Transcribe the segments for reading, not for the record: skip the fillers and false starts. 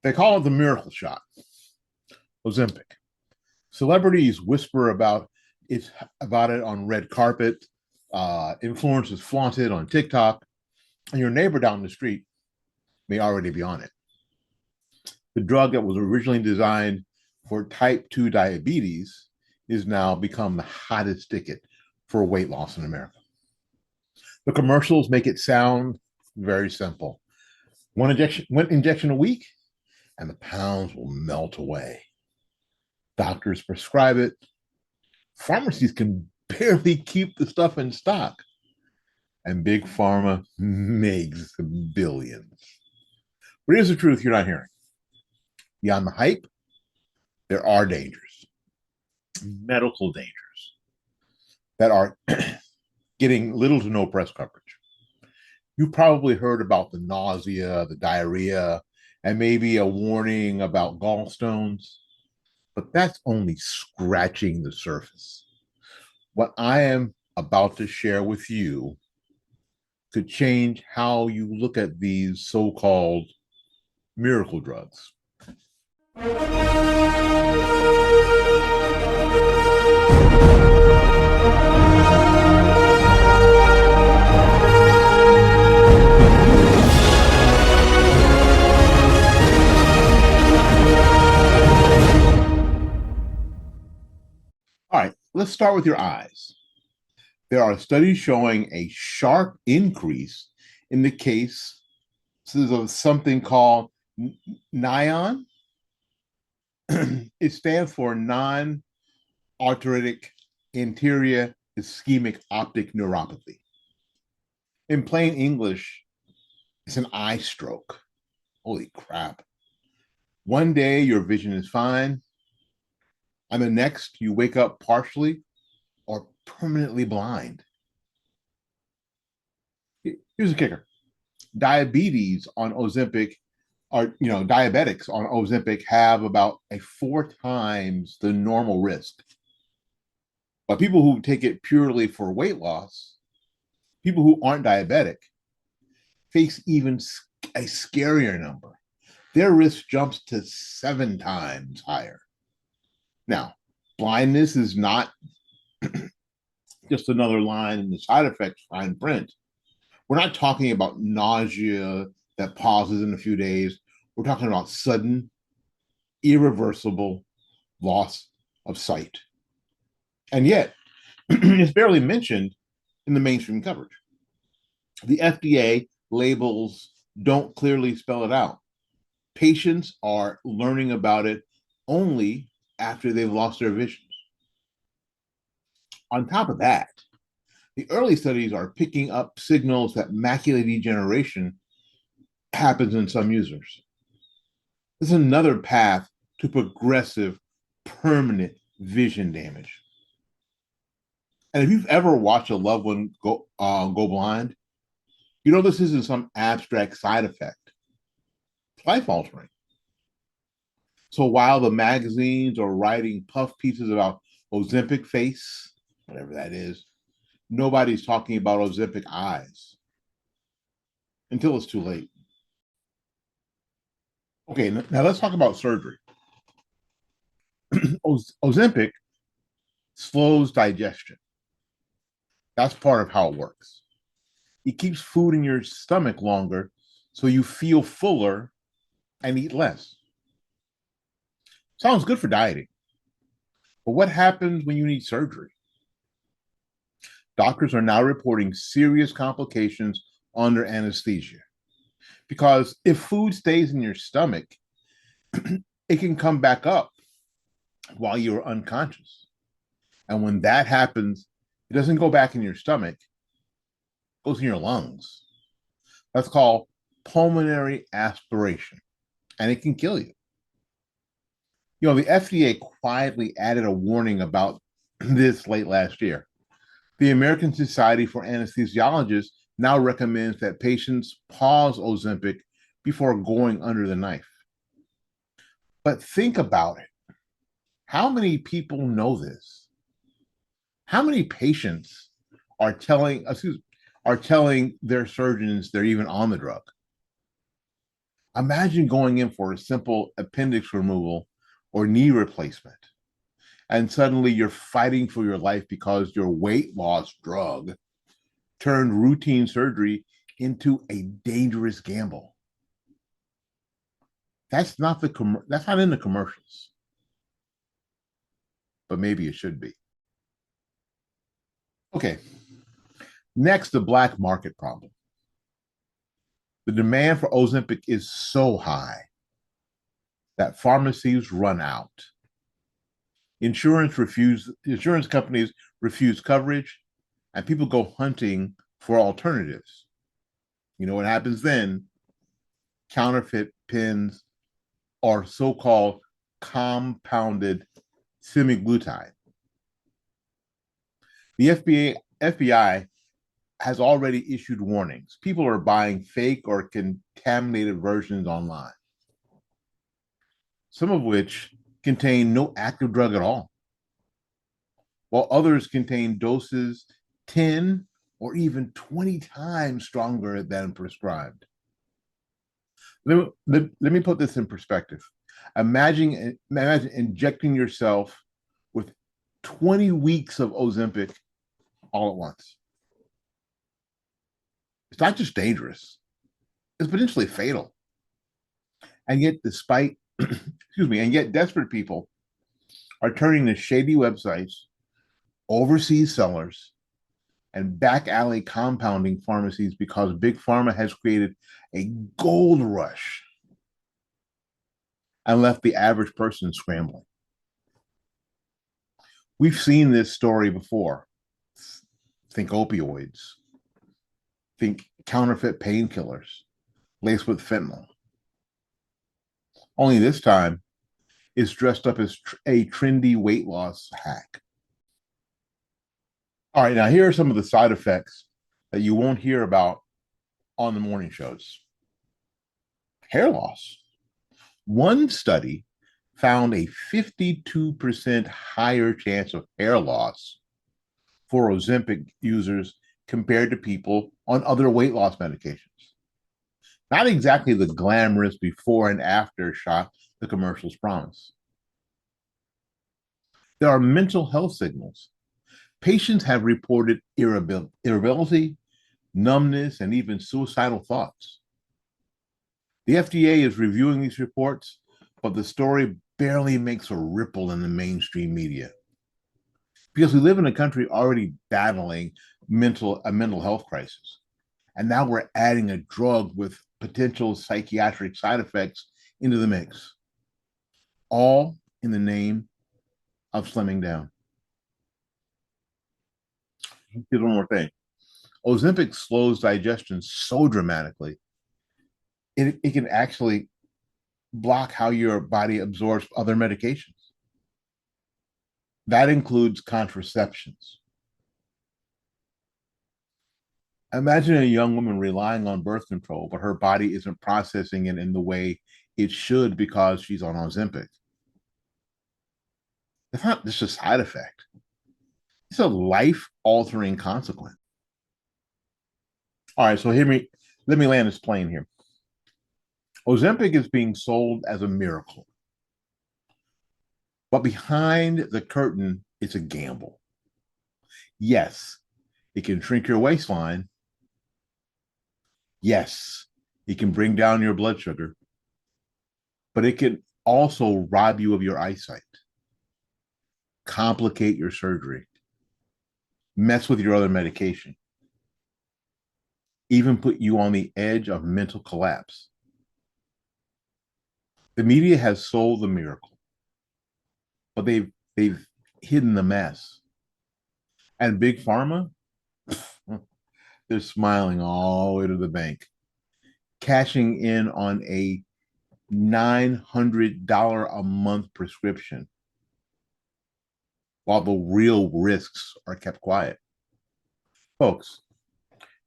They call it the miracle shot, Ozempic. Celebrities whisper about it on red carpet. Influencers flaunt it on TikTok, and your neighbor down the street may already be on it. The drug that was originally designed for type 2 diabetes is now become the hottest ticket for weight loss in America. The commercials make it sound very simple. One injection a week, and the pounds will melt away. Doctors prescribe it. Pharmacies can barely keep the stuff in stock. And Big Pharma makes billions. But here's the truth you're not hearing. Beyond the hype, there are dangers, medical dangers, that are getting little to no press coverage. You probably heard about the nausea, the diarrhea, and maybe a warning about gallstones, but that's only scratching the surface. What I am about to share with you could change how you look at these so-called miracle drugs. All right, let's start with your eyes. There are studies showing a sharp increase in the cases of something called NION. It stands for non-arteritic anterior ischemic optic neuropathy. In plain English, it's an eye stroke. Holy crap. One day your vision is fine, and the next you wake up partially or permanently blind. Here's a kicker. Diabetics on Ozempic have about a 4 times the normal risk. But people who take it purely for weight loss, people who aren't diabetic, face even a scarier number. Their risk jumps to 7 times higher. Now, blindness is not just another line in the side effects fine print. We're not talking about nausea that pauses in a few days. We're talking about sudden, irreversible loss of sight. And yet, it's barely mentioned in the mainstream coverage. The FDA labels don't clearly spell it out. Patients are learning about it only after they've lost their visions. On top of that, the early studies are picking up signals that macular degeneration happens in some users. This is another path to progressive, permanent vision damage. And if you've ever watched a loved one go blind, you know this isn't some abstract side effect. It's life-altering. So while the magazines are writing puff pieces about Ozempic face, whatever that is, nobody's talking about Ozempic eyes until it's too late. Okay, now let's talk about surgery. Ozempic slows digestion. That's part of how it works. It keeps food in your stomach longer so you feel fuller and eat less. Sounds good for dieting. But what happens when you need surgery? Doctors are now reporting serious complications under anesthesia. Because if food stays in your stomach, it can come back up while you're unconscious. And when that happens, it doesn't go back in your stomach, it goes in your lungs. That's called pulmonary aspiration, and it can kill you. You know, the FDA quietly added a warning about this late last year. The American Society for Anesthesiologists now recommends that patients pause Ozempic before going under the knife. But think about it. How many people know this? How many patients are telling their surgeons they're even on the drug? Imagine going in for a simple appendix removal or knee replacement, and suddenly you're fighting for your life because your weight loss drug turned routine surgery into a dangerous gamble. That's not that's not in the commercials, but maybe it should be. Okay. Next, the black market problem. The demand for Ozempic is so high that pharmacies run out. Insurance companies refuse coverage, and people go hunting for alternatives. You know what happens then? Counterfeit pens or so-called compounded semaglutide. The FBI has already issued warnings. People are buying fake or contaminated versions online, some of which contain no active drug at all, while others contain doses 10 or even 20 times stronger than prescribed. Let me put this in perspective. Imagine injecting yourself with 20 weeks of Ozempic all at once. It's not just dangerous, it's potentially fatal. And yet, yet desperate people are turning to shady websites, overseas sellers, and back alley compounding pharmacies because Big Pharma has created a gold rush and left the average person scrambling. We've seen this story before. Think opioids, think counterfeit painkillers laced with fentanyl. Only this time, it's dressed up as a trendy weight loss hack. All right, now here are some of the side effects that you won't hear about on the morning shows. Hair loss. One study found a 52% higher chance of hair loss for Ozempic users compared to people on other weight loss medications. Not exactly the glamorous before and after shot the commercials promise. There are mental health signals. Patients have reported irritability, numbness, and even suicidal thoughts. The FDA is reviewing these reports, but the story barely makes a ripple in the mainstream media. Because we live in a country already battling a mental health crisis. And now we're adding a drug with potential psychiatric side effects into the mix, all in the name of slimming down. Here's one more thing. Ozempic slows digestion so dramatically, it can actually block how your body absorbs other medications. That includes contraceptions. Imagine a young woman relying on birth control, but her body isn't processing it in the way it should because she's on Ozempic. It's not just a side effect. It's a life-altering consequence. All right, so let me land this plane here. Ozempic is being sold as a miracle. But behind the curtain, it's a gamble. Yes, it can shrink your waistline. Yes, it can bring down your blood sugar. But it can also rob you of your eyesight, complicate your surgery, mess with your other medication, even put you on the edge of mental collapse. The media has sold the miracle, but they've hidden the mess. And Big Pharma, they're smiling all the way to the bank, cashing in on a $900 a month prescription, while the real risks are kept quiet. Folks,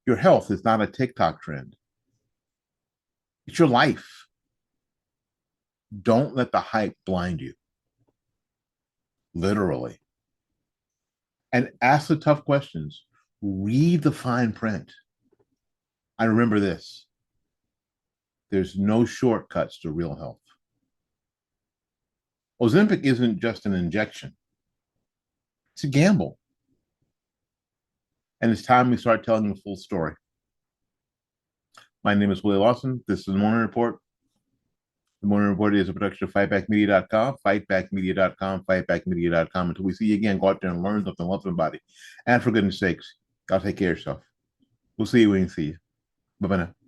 your health is not a TikTok trend. It's your life. Don't let the hype blind you. Literally. And ask the tough questions. Read the fine print. And remember this. There's no shortcuts to real health. Ozempic isn't just an injection, it's a gamble. And it's time we start telling the full story. My name is Willie Lawson. This is the Morning Report. The Morning Report is a production of fightbackmedia.com, fightbackmedia.com, fightbackmedia.com. Until we see you again, go out there and learn something, love somebody. And for goodness sakes, y'all take care of yourself. We'll see you when we see you. Bye-bye now.